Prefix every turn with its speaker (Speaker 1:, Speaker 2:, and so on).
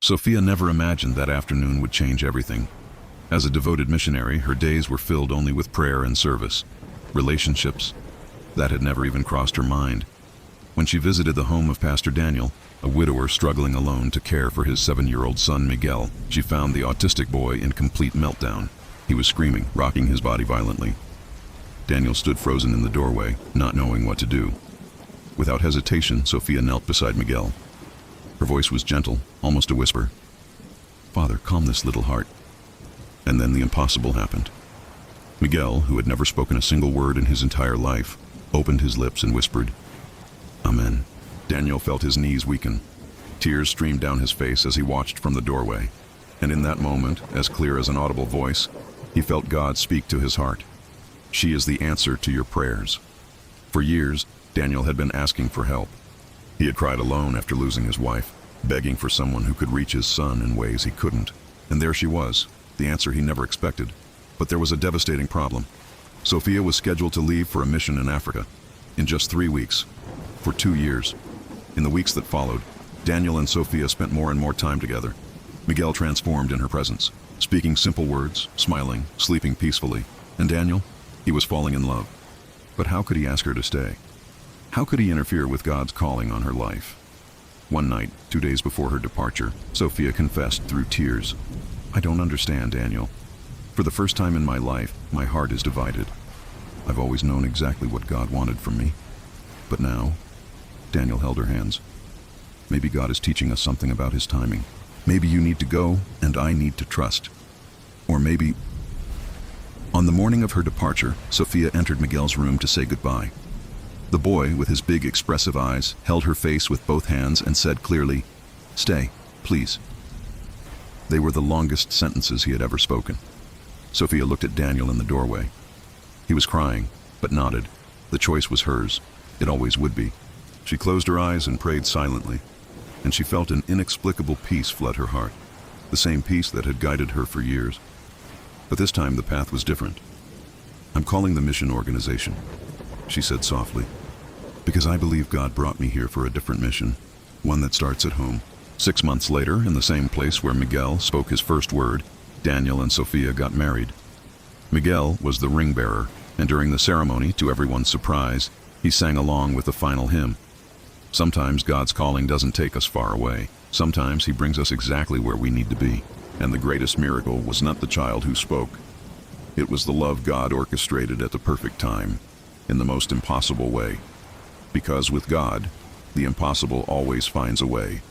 Speaker 1: Sofia never imagined that afternoon would change everything. As a devoted missionary, her days were filled only with prayer and service. Relationships, that had never even crossed her mind. When she visited the home of Pastor Daniel, a widower struggling alone to care for his 7-year-old son Miguel, she found the autistic boy in complete meltdown. He was screaming, rocking his body violently. Daniel stood frozen in the doorway, not knowing what to do. Without hesitation, Sofia knelt beside Miguel. Her voice was gentle, almost a whisper. "Father, calm this little heart." And then the impossible happened. Miguel, who had never spoken a single word in his entire life, opened his lips and whispered, "Amen." Daniel felt his knees weaken. Tears streamed down his face as he watched from the doorway. And in that moment, as clear as an audible voice, he felt God speak to his heart. "She is the answer to your prayers." For years, Daniel had been asking for help. He had cried alone after losing his wife, begging for someone who could reach his son in ways he couldn't. And there she was, the answer he never expected. But there was a devastating problem. Sofia was scheduled to leave for a mission in Africa in just 3 weeks, for 2 years. In the weeks that followed, Daniel and Sofia spent more and more time together. Miguel transformed in her presence, speaking simple words, smiling, sleeping peacefully. And Daniel, he was falling in love. But how could he ask her to stay? How could he interfere with God's calling on her life? One night, 2 days before her departure, Sofia confessed through tears, "I don't understand, Daniel. For the first time in my life, my heart is divided. I've always known exactly what God wanted from me. But now," Daniel held her hands, "maybe God is teaching us something about his timing. Maybe you need to go, and I need to trust. Or maybe..." On the morning of her departure, Sofia entered Miguel's room to say goodbye. The boy, with his big expressive eyes, held her face with both hands and said clearly, "Stay, please." They were the longest sentences he had ever spoken. Sofia looked at Daniel in the doorway. He was crying, but nodded. The choice was hers. It always would be. She closed her eyes and prayed silently, and she felt an inexplicable peace flood her heart, the same peace that had guided her for years. But this time the path was different. "I'm calling the mission organization," she said softly, "because I believe God brought me here for a different mission, one that starts at home." 6 months later, in the same place where Miguel spoke his first word, Daniel and Sofia got married. Miguel was the ring bearer, and during the ceremony, to everyone's surprise, he sang along with the final hymn. Sometimes God's calling doesn't take us far away. Sometimes he brings us exactly where we need to be. And the greatest miracle was not the child who spoke. It was the love God orchestrated at the perfect time, in the most impossible way. Because with God, the impossible always finds a way.